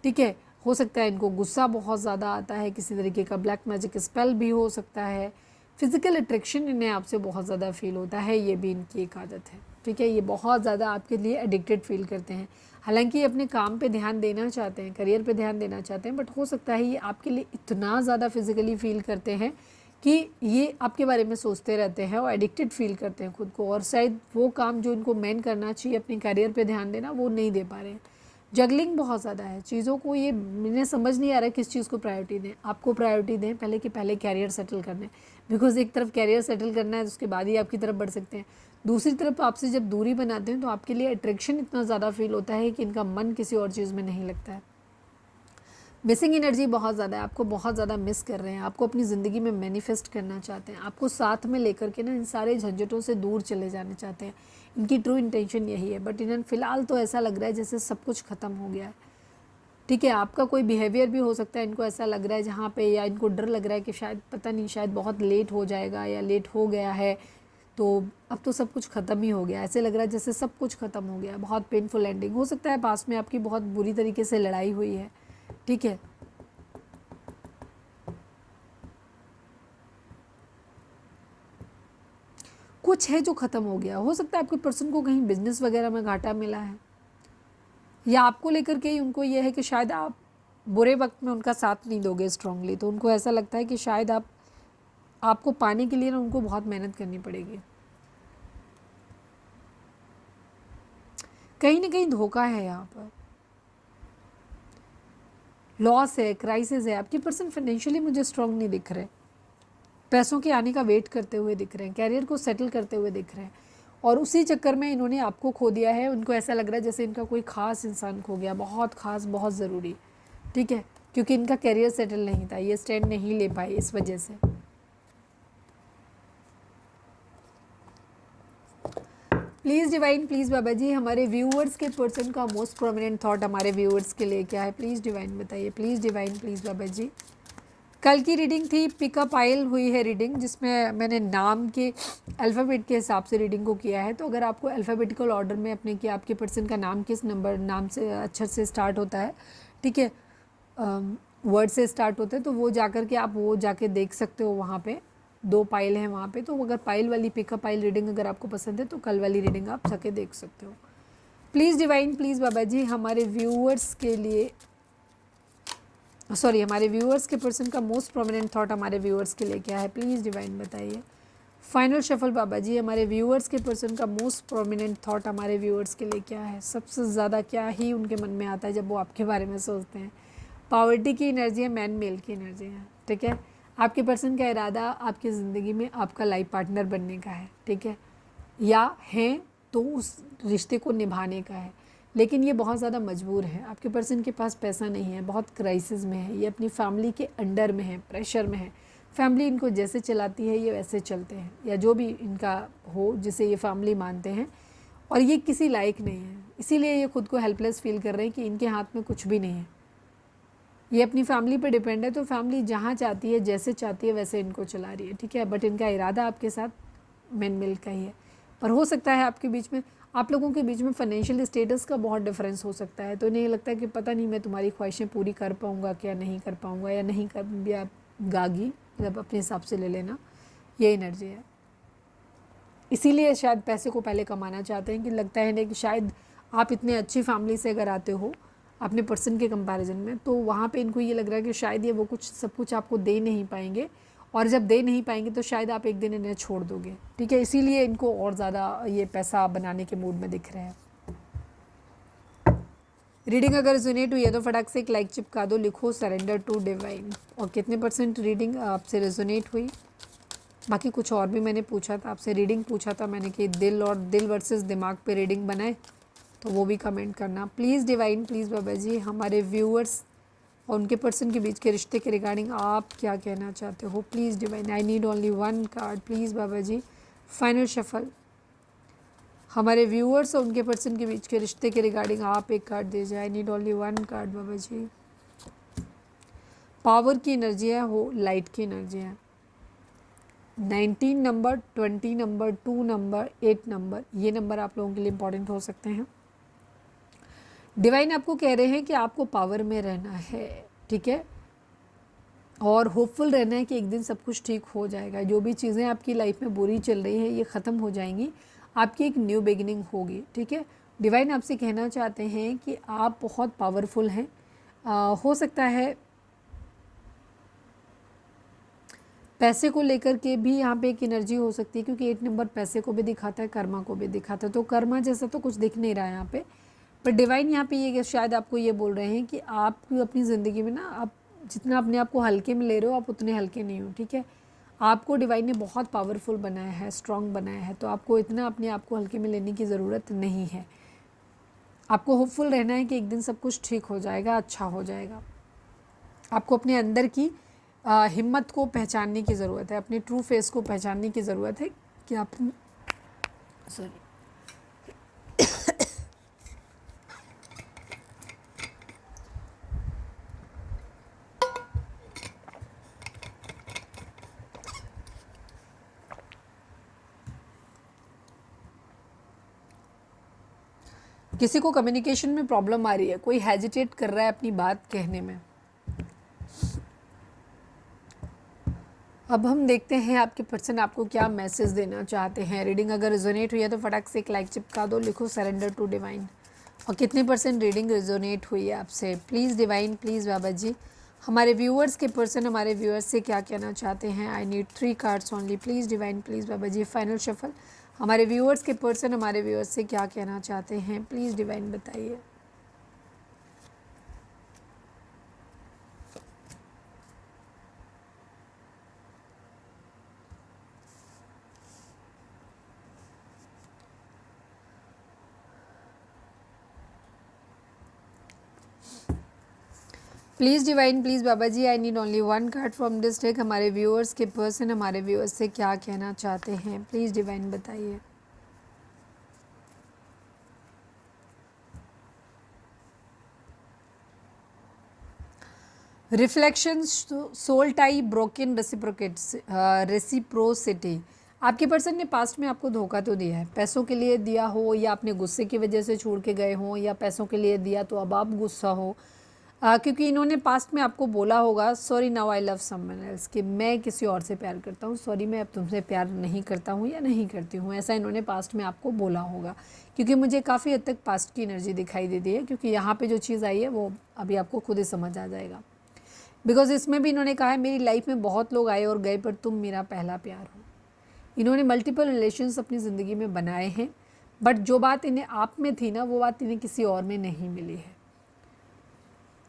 ठीक है। हो सकता है इनको गुस्सा बहुत ज़्यादा आता है, किसी तरीके का ब्लैक मैजिक स्पेल भी हो सकता है, फिज़िकल अट्रैक्शन इन्हें आपसे बहुत ज़्यादा फील होता है, ये भी इनकी एक आदत है, ठीक है। ये बहुत ज़्यादा आपके लिए एडिक्टेड फील करते हैं। हालांकि ये अपने काम पे ध्यान देना चाहते हैं, करियर पे ध्यान देना चाहते हैं, बट हो सकता है ये आपके लिए इतना ज़्यादा फिज़िकली फील करते हैं कि ये आपके बारे में सोचते रहते हैं और एडिक्टेड फील करते हैं खुद को, और शायद वो काम जो इनको मेन करना चाहिए, अपने करियर पे ध्यान देना, वो नहीं दे पा रहे हैं। जगलिंग बहुत ज़्यादा है चीज़ों को, ये इन्हें समझ नहीं आ रहा है किस चीज़ को प्रायोरिटी दें। आपको प्रायोरिटी दें पहले कि पहले कैरियर सेटल करने, बिकॉज एक तरफ कैरियर सेटल करना है तो उसके बाद ही आपकी तरफ बढ़ सकते हैं। दूसरी तरफ आपसे जब दूरी बनाते हैं तो आपके लिए अट्रैक्शन इतना ज़्यादा फील होता है कि इनका मन किसी और चीज़ में नहीं लगता है। मिसिंग एनर्जी बहुत ज़्यादा है, आपको बहुत ज़्यादा मिस कर रहे हैं, आपको अपनी ज़िंदगी में मैनिफेस्ट करना चाहते हैं, आपको साथ में लेकर के ना इन सारे झंझटों से दूर चले जाना चाहते हैं। इनकी ट्रू इंटेंशन यही है, बट इन्हें फ़िलहाल तो ऐसा लग रहा है जैसे सब कुछ ख़त्म हो गया है, ठीक है। आपका कोई बिहेवियर भी हो सकता है, इनको ऐसा लग रहा है जहाँ पे, या इनको डर लग रहा है कि शायद पता नहीं, शायद बहुत लेट हो जाएगा या लेट हो गया है, तो अब तो सब कुछ ख़त्म ही हो गया, ऐसे लग रहा है जैसे सब कुछ ख़त्म हो गया। बहुत पेनफुल एंडिंग हो सकता है, पास में आपकी बहुत बुरी तरीके से लड़ाई हुई है, ठीक है। कुछ है जो ख़त्म हो गया। हो सकता है आपके पर्सन को कहीं बिजनेस वगैरह में घाटा मिला है, या आपको लेकर के ही उनको ये है कि शायद आप बुरे वक्त में उनका साथ नहीं दोगे स्ट्रांगली, तो उनको ऐसा लगता है कि शायद आपको पाने के लिए ना उनको बहुत मेहनत करनी पड़ेगी। कहीं ना कहीं धोखा है, यहाँ पर लॉस है, क्राइसिस है। आपके पर्सन फाइनेंशियली मुझे स्ट्रांग नहीं दिख रहे, पैसों के आने का वेट करते हुए दिख रहे हैं, कैरियर को सेटल करते हुए दिख रहे हैं, और उसी चक्कर में इन्होंने आपको खो दिया है। उनको ऐसा लग रहा है जैसे इनका कोई ख़ास इंसान खो गया, बहुत ख़ास, बहुत ज़रूरी, ठीक है, क्योंकि इनका कैरियर सेटल नहीं था, ये स्टैंड नहीं ले पाए इस वजह से। प्लीज़ डिवाइन, प्लीज़ बाबा जी, हमारे व्यूअर्स के पर्सन का मोस्ट प्रोमिनेंट थॉट हमारे व्यूअर्स के लिए क्या है? प्लीज़ डिवाइन बताइए, प्लीज़ डिवाइन, प्लीज़ बाबा जी। कल की रीडिंग थी, पिकअप आइल हुई है रीडिंग, जिसमें मैंने नाम के अल्फ़ाबेट के हिसाब से रीडिंग को किया है। तो अगर आपको अल्फ़ाबेटिकल ऑर्डर में अपने कि आपके पर्सन का नाम किस नाम से अक्षर से स्टार्ट होता है, ठीक है, वर्ड से स्टार्ट होता है, तो वो जाकर के आप वो जाके देख सकते हो। वहाँ पे 2 पाइल हैं वहाँ पे, तो अगर पाइल वाली पिकअप आइल रीडिंग अगर आपको पसंद है तो कल वाली रीडिंग आप जाके देख सकते हो। प्लीज़ डिवाइन, प्लीज़ बाबा जी, हमारे व्यूअर्स के लिए, सॉरी, हमारे व्यूअर्स के पर्सन का मोस्ट प्रोमिनेंट थॉट हमारे व्यूअर्स के लिए क्या है? प्लीज़ डिवाइन बताइए। फाइनल शफल बाबा जी, हमारे व्यूअर्स के पर्सन का मोस्ट प्रोमिनेंट थॉट हमारे व्यूअर्स के लिए क्या है? सबसे ज़्यादा क्या ही उनके मन में आता है जब वो आपके बारे में सोचते हैं? पॉवर्टी की एनर्जी है, मैन मेल की एनर्जी है, ठीक है। आपके पर्सन का इरादा आपकी ज़िंदगी में आपका लाइफ पार्टनर बनने का है, ठीक है, या हैं तो उस रिश्ते को निभाने का है, लेकिन ये बहुत ज़्यादा मजबूर है। आपके पर्सन के पास पैसा नहीं है, बहुत क्राइसिस में है, ये अपनी फैमिली के अंडर में है, प्रेशर में है। फैमिली इनको जैसे चलाती है ये वैसे चलते हैं, या जो भी इनका हो जिसे ये फैमिली मानते हैं, और ये किसी लायक नहीं है, इसीलिए ये खुद को हेल्पलेस फील कर रहे हैं कि इनके हाथ में कुछ भी नहीं है। ये अपनी फैमिली पे डिपेंड है, तो फैमिली जहाँ चाहती है, जैसे चाहती है वैसे इनको चला रही है, ठीक है। बट इनका इरादा आपके साथ मेन मिल का ही है। पर हो सकता है आपके बीच में, आप लोगों के बीच में फाइनेंशियल स्टेटस का बहुत डिफरेंस हो सकता है, तो इन्हें लगता है कि पता नहीं मैं तुम्हारी ख्वाहिशें पूरी कर पाऊँगा क्या, नहीं कर पाऊँगा, या नहीं कर, या गागी, मतलब अपने हिसाब से ले लेना, ये एनर्जी है। इसीलिए शायद पैसे को पहले कमाना चाहते हैं, कि लगता है ना कि शायद आप इतने अच्छी फैमिली से अगर आते हो अपने पर्सन के कंपैरिजन में, तो वहाँ पे इनको ये लग रहा है कि शायद ये वो कुछ सब कुछ आपको दे नहीं पाएंगे, और जब दे नहीं पाएंगे तो शायद आप एक दिन इन्हें छोड़ दोगे, ठीक है। इसीलिए इनको और ज़्यादा ये पैसा बनाने के मूड में दिख रहे हैं। रीडिंग अगर रेजोनेट हुई है तो फटाक से एक लाइक चिपका दो, लिखो सरेंडर टू डिवाइन। और कितने % रीडिंग आपसे रेजोनेट हुई? बाकी कुछ और भी मैंने पूछा था आपसे, रीडिंग पूछा था मैंने कि दिल और दिल वर्सेस दिमाग पे रीडिंग बनाए, तो वो भी कमेंट करना प्लीज़ डिवाइन, प्लीज़ बाबा जी। हमारे व्यूअर्स और उनके पर्सन के बीच के रिश्ते के रिगार्डिंग आप क्या कहना चाहते हो? Please divine, I need only 1 card, please Baba ji. Final shuffle, हमारे व्यूअर्स और उनके पर्सन के बीच के रिश्ते के रिगार्डिंग आप एक कार्ड दीजिए, I need only 1 card Baba ji. Power की एनर्जी है, वो लाइट की एनर्जी है। 19 नंबर, 20 नंबर, 2 नंबर, 8 नंबर, ये नंबर आप लोगों के लिए इंपॉर्टेंट हो सकते हैं। डिवाइन आपको कह रहे हैं कि आपको पावर में रहना है, ठीक है, और होपफुल रहना है कि एक दिन सब कुछ ठीक हो जाएगा। जो भी चीज़ें आपकी लाइफ में बुरी चल रही हैं ये ख़त्म हो जाएंगी, आपकी एक न्यू बिगिनिंग होगी, ठीक है। डिवाइन आपसे कहना चाहते हैं कि आप बहुत पावरफुल हैं। हो सकता है पैसे को लेकर के भी यहाँ पे एक एनर्जी हो सकती है, क्योंकि 8 नंबर पैसे को भी दिखाता है, कर्मा को भी दिखाता है। तो कर्मा जैसा तो कुछ दिख नहीं रहा है यहाँ पे, पर डिवाइन यहाँ पे ये शायद आपको ये बोल रहे हैं कि आप अपनी ज़िंदगी में ना, आप जितना अपने आप को हल्के में ले रहे हो, आप उतने हल्के नहीं हो, ठीक है। आपको डिवाइन ने बहुत पावरफुल बनाया है, स्ट्रांग बनाया है, तो आपको इतना अपने आप को हल्के में लेने की ज़रूरत नहीं है। आपको होपफुल रहना है कि एक दिन सब कुछ ठीक हो जाएगा, अच्छा हो जाएगा। आपको अपने अंदर की हिम्मत को पहचानने की ज़रूरत है, अपने ट्रू फेस को पहचानने की ज़रूरत है कि आप सॉरी किसी को कम्युनिकेशन में प्रॉब्लम आ रही है, कोई हेजिटेट कर रहा है अपनी बात कहने में। अब हम देखते हैं आपके पर्सन आपको क्या मैसेज देना चाहते हैं। रीडिंग अगर रिजोनेट हुई है तो फटाक से एक लाइक चिपका दो, लिखो सरेंडर टू डिवाइन। और कितने % रीडिंग रिजोनेट हुई है आपसे, प्लीज़ डिवाइन, प्लीज़ बाबा जी। हमारे व्यूअर्स के पर्सन हमारे व्यूअर्स से क्या कहना चाहते हैं। I need 3 cards only, please divine, please Baba ji. Final shuffle. हमारे व्यूअर्स के पर्सन हमारे व्यूअर्स से क्या कहना चाहते हैं, प्लीज़ डिवाइन बताइए। Please divine, please Baba ji. I need only 1 card from this deck. हमारे व्यूअर्स के पर्सन हमारे व्यूअर्स से क्या कहना चाहते हैं, प्लीज़ डिवाइन बताइए। Reflection, soul tie, broken, reciprocity. आपके पर्सन ने पास्ट में आपको धोखा तो दिया है, पैसों के लिए दिया हो, या अपने गुस्से की वजह से छोड़ के गए हों, या पैसों के लिए दिया तो अब आप गुस्सा हो। क्योंकि इन्होंने पास्ट में आपको बोला होगा sorry now I love someone else, कि मैं किसी और से प्यार करता हूँ, सॉरी मैं अब तुमसे प्यार नहीं करता हूँ या नहीं करती हूँ, ऐसा इन्होंने पास्ट में आपको बोला होगा। क्योंकि मुझे काफ़ी हद तक पास्ट की एनर्जी दिखाई देती है, क्योंकि यहाँ पे जो चीज़ आई है वो अभी आपको खुद ही समझ आ जाएगा। बिकॉज इसमें भी इन्होंने कहा है मेरी लाइफ में बहुत लोग आए और गए, पर तुम मेरा पहला प्यार हो। इन्होंने मल्टीपल रिलेशंस अपनी ज़िंदगी में बनाए हैं, बट जो बात इन्हें आप में थी ना, वो बात इन्हें किसी और में नहीं मिली है।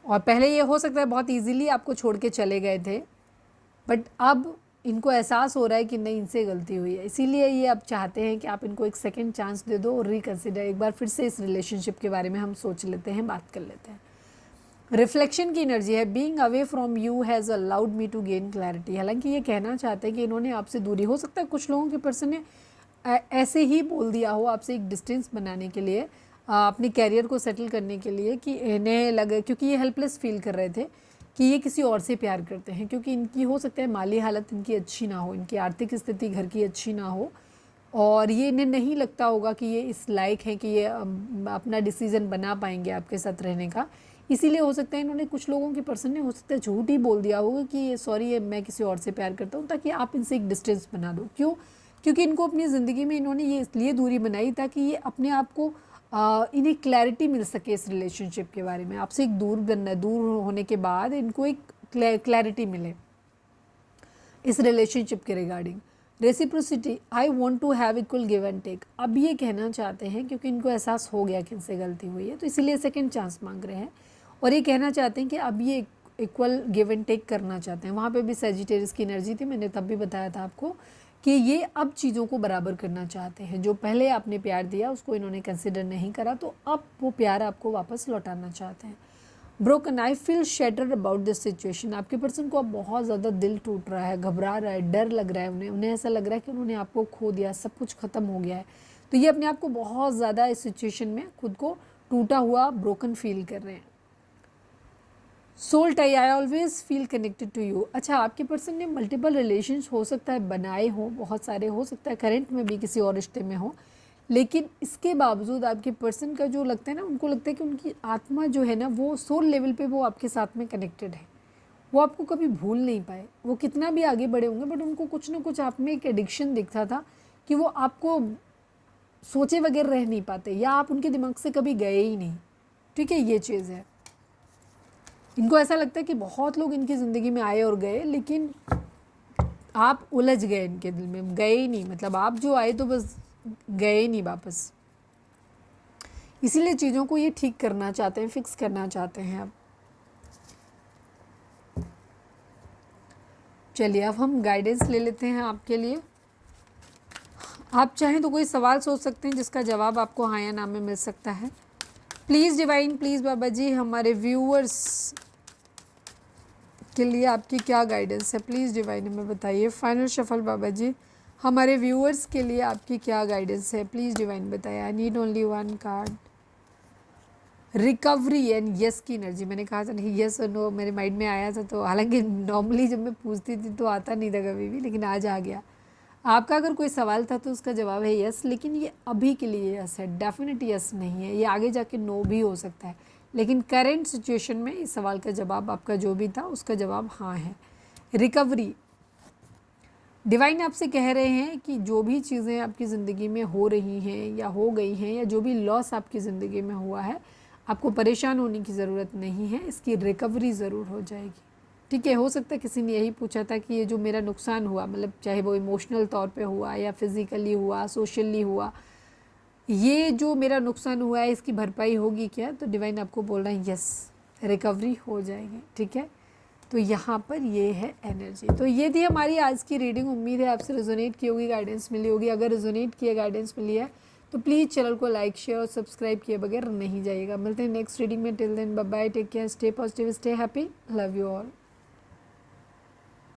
और पहले ये हो सकता है बहुत इजीली आपको छोड़ के चले गए थे, बट अब इनको एहसास हो रहा है कि नहीं, इनसे गलती हुई है, इसीलिए ये अब चाहते हैं कि आप इनको एक सेकेंड चांस दे दो और रिकन्सिडर, एक बार फिर से इस रिलेशनशिप के बारे में हम सोच लेते हैं, बात कर लेते हैं। रिफ्लेक्शन की एनर्जी है, being away from you has allowed me to gain clarity. हालांकि ये कहना चाहते हैं कि इन्होंने आपसे दूरी, हो सकता है कुछ लोगों के पर्सन ने ऐसे ही बोल दिया हो आपसे एक डिस्टेंस बनाने के लिए, अपने कैरियर को सेटल करने के लिए, कि इन्हें लगे, क्योंकि ये हेल्पलेस फील कर रहे थे कि ये किसी और से प्यार करते हैं, क्योंकि इनकी हो सकता है माली हालत इनकी अच्छी ना हो, इनकी आर्थिक स्थिति घर की अच्छी ना हो, और ये इन्हें नहीं लगता होगा कि ये इस लायक हैं कि ये अपना डिसीज़न बना पाएंगे आपके साथ रहने का। इसीलिए हो सकता है इन्होंने, कुछ लोगों के पर्सन ने हो सकता है झूठ ही बोल दिया होगा कि ये सॉरी ये मैं किसी और से प्यार करता हूँ, ताकि आप इनसे एक डिस्टेंस बना दो। क्यों? क्योंकि इनको अपनी ज़िंदगी में इन्होंने ये इसलिए दूरी बनाई ताकि ये अपने आप को इन्हें क्लैरिटी मिल सके इस रिलेशनशिप के बारे में। आपसे एक दूर होने के बाद इनको एक क्लैरिटी मिले इस रिलेशनशिप के regarding. Reciprocity, I want to have equal give and take. अब ये कहना चाहते हैं क्योंकि इनको एहसास हो गया कि इनसे गलती हुई है, तो इसीलिए सेकेंड चांस मांग रहे हैं, और ये कहना चाहते हैं कि अब ये इक्वल गिव एंड टेक करना चाहते हैं। वहाँ पे भी सेजिटेरियस की एनर्जी थी, मैंने तब भी बताया था आपको कि ये अब चीज़ों को बराबर करना चाहते हैं। जो पहले आपने प्यार दिया उसको इन्होंने कंसिडर नहीं करा, तो अब वो प्यार आपको वापस लौटाना चाहते हैं। Broken, I feel shattered about this situation. आपके पर्सन को अब बहुत ज़्यादा दिल टूट रहा है, घबरा रहा है, डर लग रहा है, उन्हें ऐसा लग रहा है कि उन्होंने आपको खो दिया, सब कुछ ख़त्म हो गया है। तो ये अपने आप को बहुत ज़्यादा इस सिचुएशन में खुद को टूटा हुआ, ब्रोकन फील कर रहे हैं। Soul tie, I always feel connected to you. अच्छा, आपके पर्सन ने मल्टीपल रिलेशंस हो सकता है बनाए हो, बहुत सारे हो सकता है करंट में भी किसी और रिश्ते में हो, लेकिन इसके बावजूद आपके पर्सन का जो लगता है ना, उनको लगता है कि उनकी आत्मा जो है ना वो सोल लेवल पे वो आपके साथ में कनेक्टेड है। वो आपको कभी भूल नहीं पाए, वो कितना भी आगे बढ़े होंगे बट उनको कुछ ना कुछ आप में एक एडिक्शन दिखता था कि वो आपको सोचे बगैर रह नहीं पाते, या आप उनके दिमाग से कभी गए ही नहीं। ठीक है, ये चीज़ है। इनको ऐसा लगता है कि बहुत लोग इनकी ज़िंदगी में आए और गए, लेकिन आप उलझ गए इनके दिल में, गए ही नहीं, मतलब आप जो आए तो बस गए ही नहीं वापस। इसीलिए चीज़ों को ये ठीक करना चाहते हैं, फिक्स करना चाहते हैं। अब चलिए, अब हम गाइडेंस ले लेते हैं आपके लिए। आप चाहें तो कोई सवाल सोच सकते हैं जिसका जवाब आपको हाँ या ना में मिल सकता है। प्लीज़ डिवाइन, प्लीज़ बाबा जी, हमारे व्यूअर्स के लिए आपकी क्या गाइडेंस है, प्लीज़ डिवाइन हमें बताइए। फाइनल शफल बाबा जी, हमारे व्यूअर्स के लिए आपकी क्या गाइडेंस है, प्लीज़ डिवाइन बताइए। आई need only one card. Recovery and yes की एनर्जी। मैंने कहा था नहीं, यस और नो मेरे माइंड में आया था, तो हालांकि नॉर्मली जब मैं पूछती थी तो आता नहीं था कभी भी, लेकिन आज आ गया। आपका अगर कोई सवाल था तो उसका जवाब है यस, लेकिन ये अभी के लिए यस है, डेफिनेट यस नहीं है, ये आगे जाके नो भी हो सकता है, लेकिन करेंट सिचुएशन में इस सवाल का जवाब आपका जो भी था उसका जवाब हाँ है। रिकवरी, डिवाइन आपसे कह रहे हैं कि जो भी चीज़ें आपकी ज़िंदगी में हो रही हैं या हो गई हैं, या जो भी लॉस आपकी ज़िंदगी में हुआ है, आपको परेशान होने की ज़रूरत नहीं है, इसकी रिकवरी ज़रूर हो जाएगी। ठीक है, हो सकता है किसी ने यही पूछा था कि ये जो मेरा नुकसान हुआ, मतलब चाहे वो इमोशनल तौर पे हुआ या फिज़िकली हुआ, सोशली हुआ, ये जो मेरा नुकसान हुआ है इसकी भरपाई होगी क्या? तो डिवाइन आपको बोल रहा है यस, रिकवरी हो जाएगी। ठीक है, तो यहाँ पर ये है एनर्जी। तो ये थी हमारी आज की रीडिंग। उम्मीद है आपसे रिजोनेट की होगी, गाइडेंस मिली होगी। अगर रिजोनेट किया, गाइडेंस मिली है तो प्लीज़ चैनल को लाइक, शेयर और सब्सक्राइब किए बगैर नहीं जाइएगा। मिलते हैं नेक्स्ट रीडिंग में। Till then bye bye, take care, stay positive, stay happy, love you all.